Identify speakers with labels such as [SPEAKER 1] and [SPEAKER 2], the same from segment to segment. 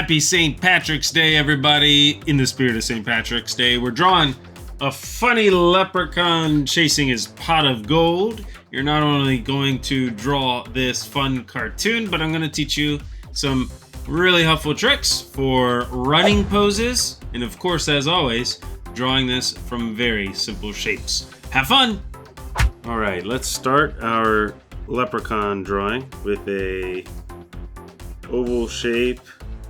[SPEAKER 1] Happy St. Patrick's Day, everybody. In the spirit of St. Patrick's Day, we're drawing a funny leprechaun chasing his pot of gold. You're not only going to draw this fun cartoon, but I'm going to teach you some really helpful tricks for running poses. And of course, as always, drawing this from very simple shapes. Have fun! All right, let's start our leprechaun drawing with a oval shape,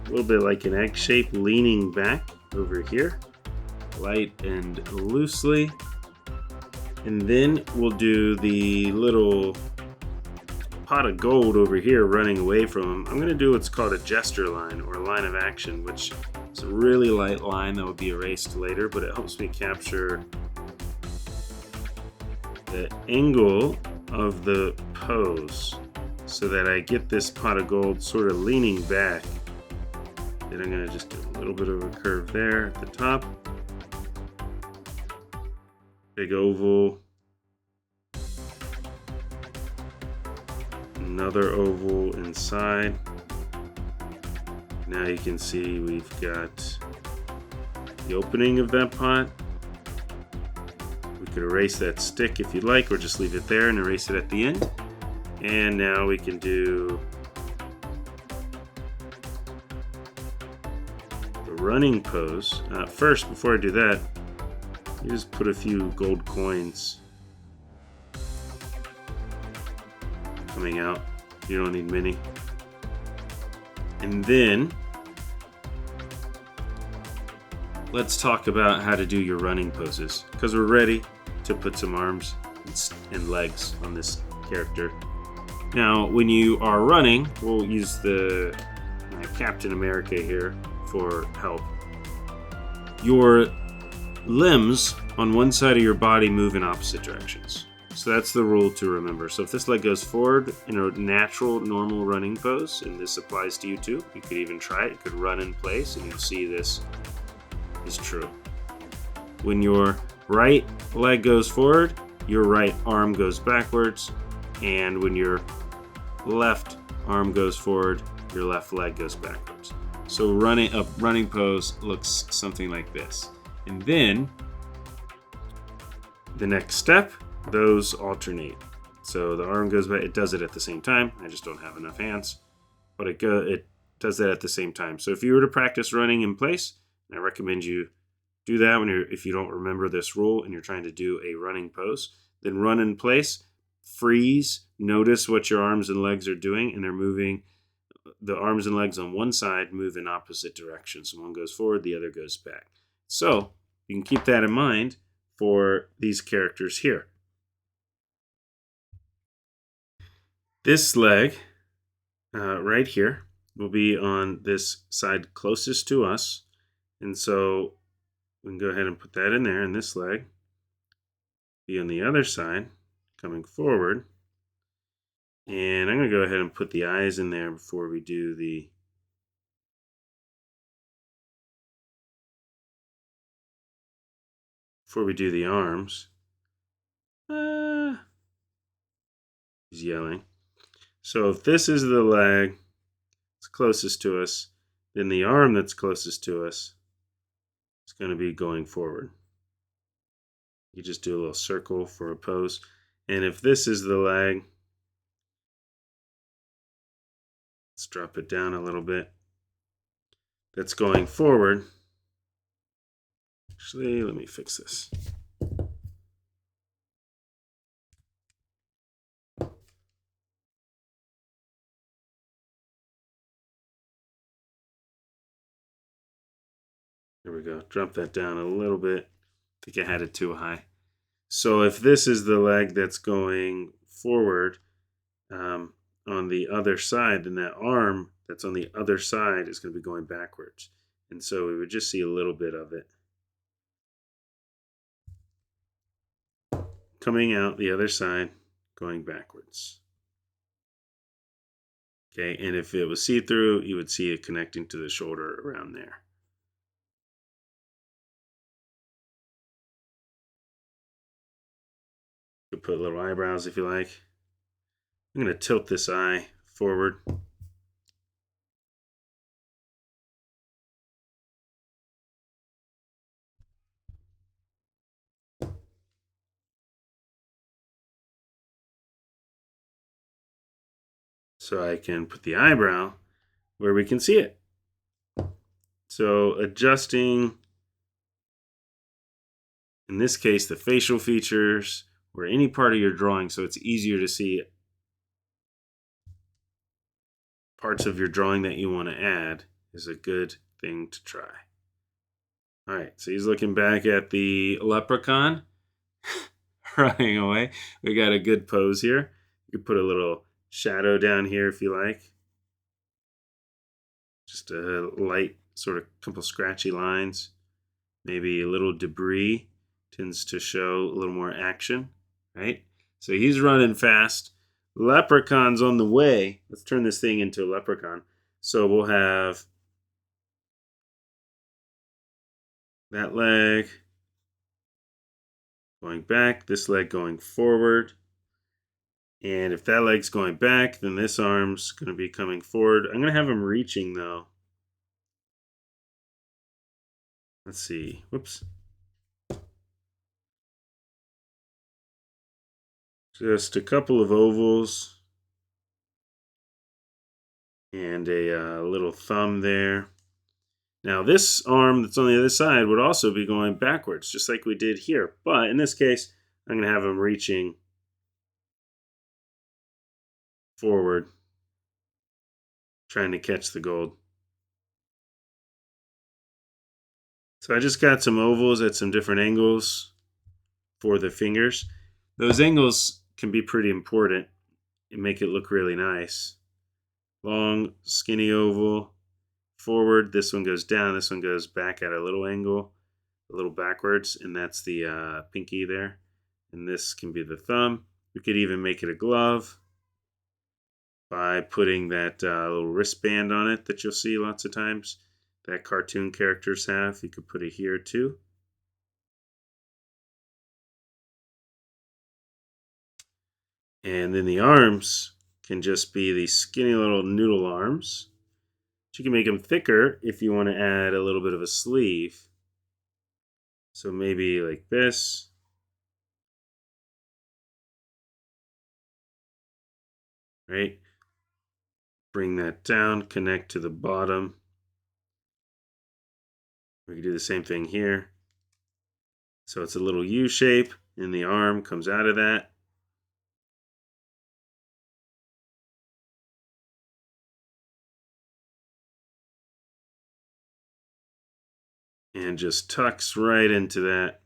[SPEAKER 1] a little bit like an egg shape, leaning back over here, light and loosely. And then we'll do the little pot of gold over here running away from him. I'm going to do what's called a gesture line or a line of action, which is a really light line that will be erased later, but it helps me capture the angle of the pose so that I get this pot of gold sort of leaning back. Then I'm going to just do a little bit of a curve there at the top. Big oval. Another oval inside. Now you can see we've got the opening of that pot. We could erase that stick if you'd like, or just leave it there and erase it at the end. And now we can do the running pose. First, before I do that, you just put a few gold coins coming out. You don't need many. And then let's talk about how to do your running poses, because we're ready to put some arms and legs on this character. Now, when you are running, we'll use the Captain America here for help. Your limbs on one side of your body move in opposite directions. So that's the rule to remember. So if this leg goes forward in a natural, normal running pose, and this applies to you too, you could even try it. You could run in place, and you'll see this is true. When your right leg goes forward, your right arm goes backwards, and when your left arm goes forward, your left leg goes backwards. So running pose looks something like this. And then the next step, those alternate. So the arm goes back, it does it at the same time. I just don't have enough hands, but it does that at the same time. So if you were to practice running in place, I recommend you do that if you don't remember this rule and you're trying to do a running pose. Then run in place, freeze, notice what your arms and legs are doing, and they're moving. The arms and legs on one side move in opposite directions. So one goes forward, the other goes back. So you can keep that in mind for these characters here. This leg right here will be on this side closest to us. And so we can go ahead and put that in there, and this leg be on the other side coming forward. And I'm going to go ahead and put the eyes in there before we do the arms. He's yelling. So if this is the leg that's closest to us, then the arm that's closest to us is going to be going forward. You just do a little circle for a pose. And if this is the leg, let's drop it down a little bit, that's going forward. Actually, let me fix this. There we go. Drop that down a little bit. I think I had it too high. So if this is the leg that's going forward on the other side, then that arm that's on the other side is going to be going backwards. And so we would just see a little bit of it coming out the other side, going backwards. Okay, and if it was see-through, you would see it connecting to the shoulder around there. You could put little eyebrows if you like. I'm going to tilt this eye forward. so I can put the eyebrow where we can see it. So adjusting, in this case, the facial features or any part of your drawing so it's easier to see parts of your drawing that you want to add is a good thing to try. All right, so he's looking back at the leprechaun running away. We got a good pose here. You could put a little shadow down here if you like. Just a light, sort of couple scratchy lines. Maybe a little debris tends to show a little more action, right? So he's running fast. Leprechaun's on the way. Let's turn this thing into a leprechaun. So we'll have that leg going back, this leg going forward. And if that leg's going back, then this arm's going to be coming forward. I'm going to have him reaching, though. Let's see. Whoops. Just a couple of ovals. And a little thumb there. Now this arm that's on the other side would also be going backwards, just like we did here. But in this case, I'm going to have him reaching forward, trying to catch the gold. So I just got some ovals at some different angles for the fingers. Those angles can be pretty important and make it look really nice. Long, skinny oval, forward. This one goes down. This one goes back at a little angle, a little backwards, and that's the pinky there. And this can be the thumb. We could even make it a glove by putting that little wristband on it that you'll see lots of times that cartoon characters have. You could put it here too. And then the arms can just be these skinny little noodle arms. But you can make them thicker if you want to add a little bit of a sleeve. So maybe like this. Right? Bring that down, connect to the bottom. We can do the same thing here. So it's a little U shape, and the arm comes out of that. And just tucks right into that.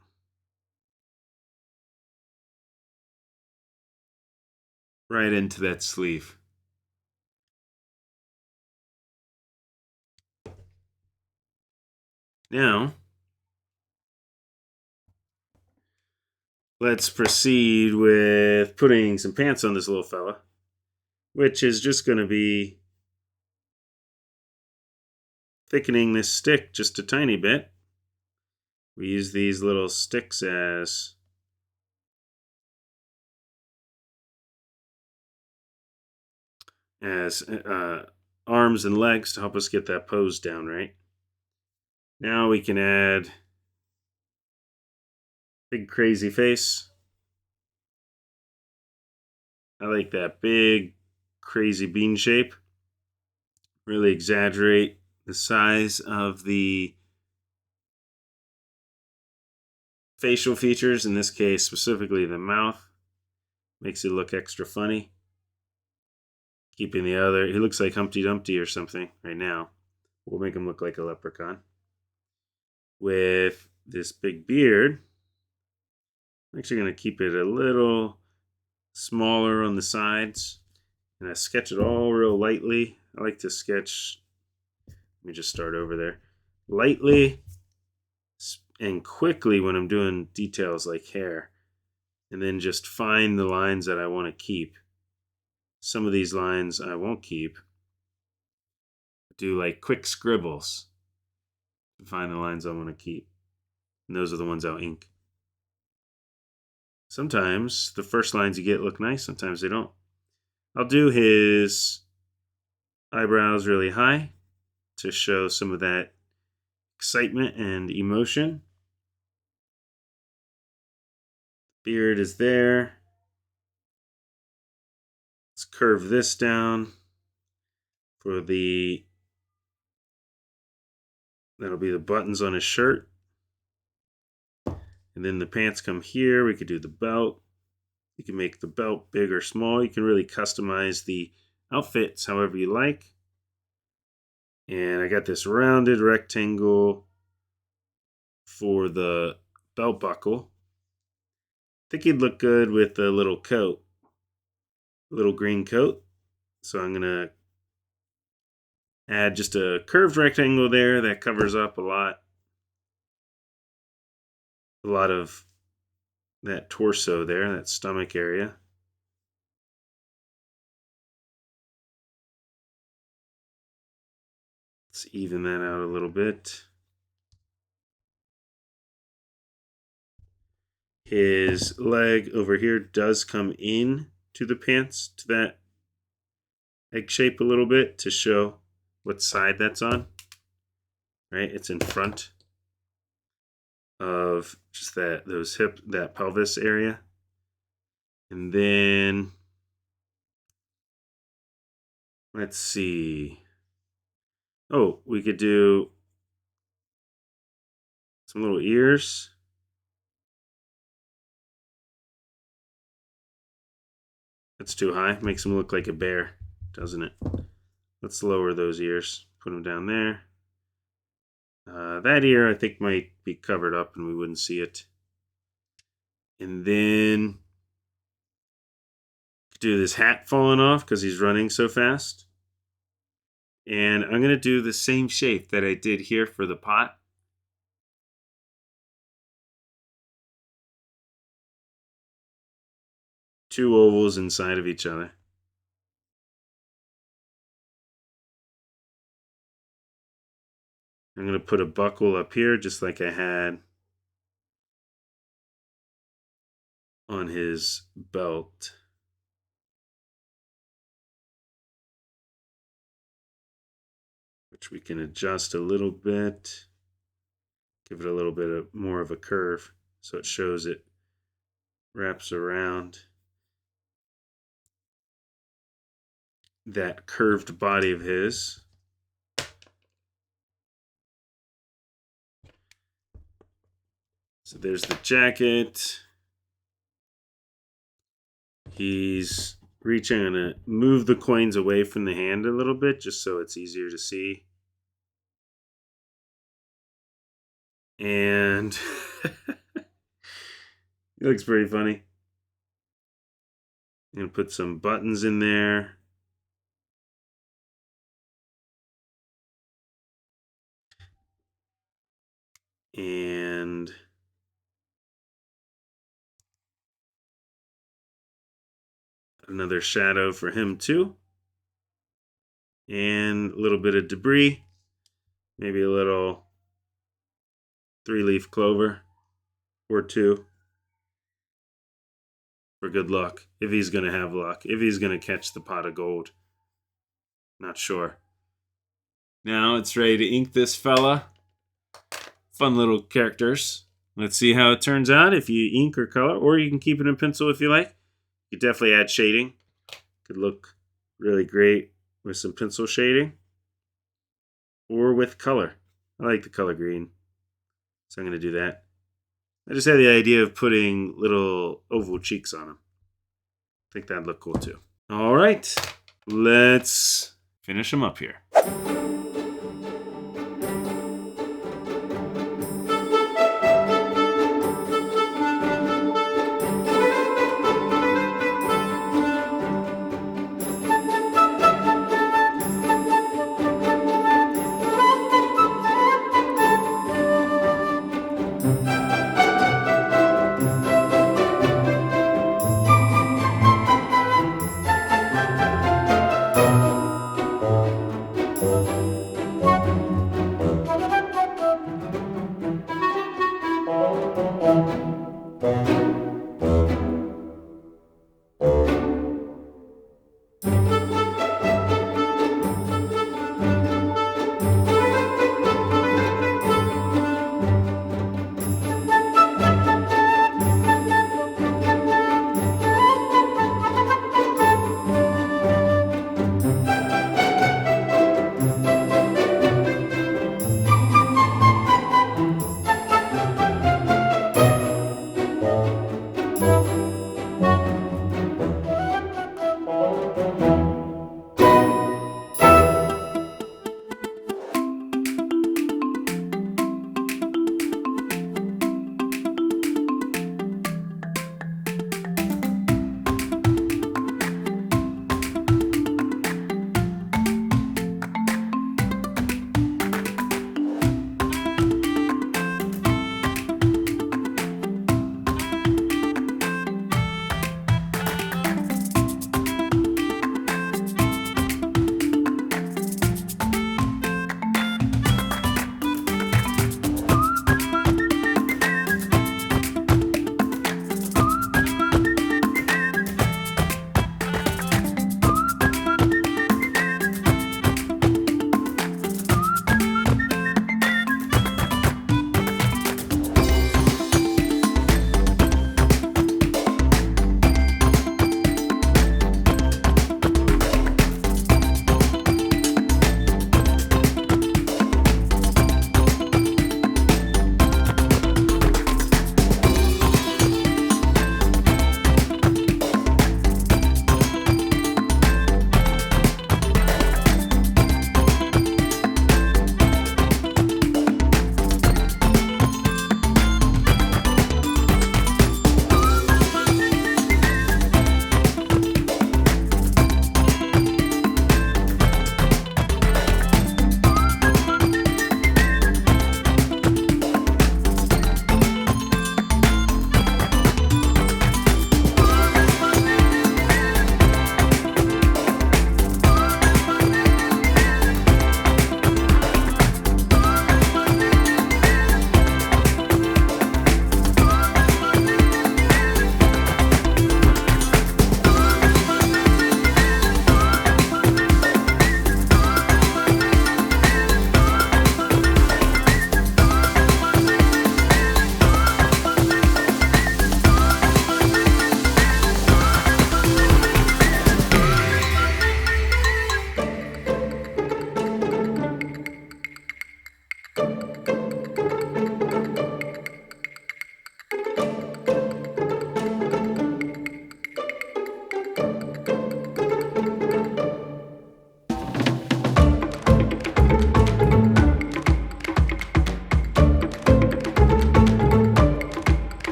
[SPEAKER 1] Right into that sleeve. Now, let's proceed with putting some pants on this little fella, which is just going to be thickening this stick just a tiny bit. We use these little sticks as arms and legs to help us get that pose down right. Now we can add big crazy face. I like that big crazy bean shape. Really exaggerate the size of the facial features, in this case specifically the mouth. Makes it look extra funny. Keeping the other, he looks like Humpty Dumpty or something right now. We'll make him look like a leprechaun. With this big beard, I'm actually going to keep it a little smaller on the sides. And I sketch it all real lightly. I like to sketch, let me just start over there. Lightly and quickly when I'm doing details like hair. And then just find the lines that I want to keep. Some of these lines I won't keep. Do like quick scribbles to find the lines I want to keep. And those are the ones I'll ink. Sometimes the first lines you get look nice, sometimes they don't. I'll do his eyebrows really high to show some of that excitement and emotion. Beard is there. Let's curve this down. for that'll be the buttons on his shirt. And then the pants come here. We could do the belt. You can make the belt big or small. You can really customize the outfits however you like. And I got this rounded rectangle for the belt buckle. I think he'd look good with a little coat, a little green coat. So I'm going to add just a curved rectangle there that covers up a lot of that torso there, that stomach area. Let's even that out a little bit. His leg over here does come in to the pants, to that egg shape a little bit to show what side that's on. Right? It's in front of just that pelvis area. And then let's see. Oh, we could do some little ears. That's too high. Makes him look like a bear, doesn't it? Let's lower those ears. Put them down there. That ear, I think, might be covered up and we wouldn't see it. And then do this hat falling off because he's running so fast. And I'm going to do the same shape that I did here for the pot. Two ovals inside of each other. I'm going to put a buckle up here just like I had on his belt. Which we can adjust a little bit. Give it a little bit more of a curve so it shows it wraps around that curved body of his. So there's the jacket. He's reaching. I'm going to move the coins away from the hand a little bit just so it's easier to see. And he looks pretty funny. I'm going to put some buttons in there. And another shadow for him too. And a little bit of debris. Maybe a little 3-leaf clover or 2 for good luck. If he's going to have luck. If he's going to catch the pot of gold. Not sure. Now it's ready to ink this fella. Fun little characters. Let's see how it turns out if you ink or color, or you can keep it in pencil if you like. You could definitely add shading. Could look really great with some pencil shading or with color. I like the color green, so I'm going to do that. I just had the idea of putting little oval cheeks on him. I think that'd look cool too. All right, let's finish him up here.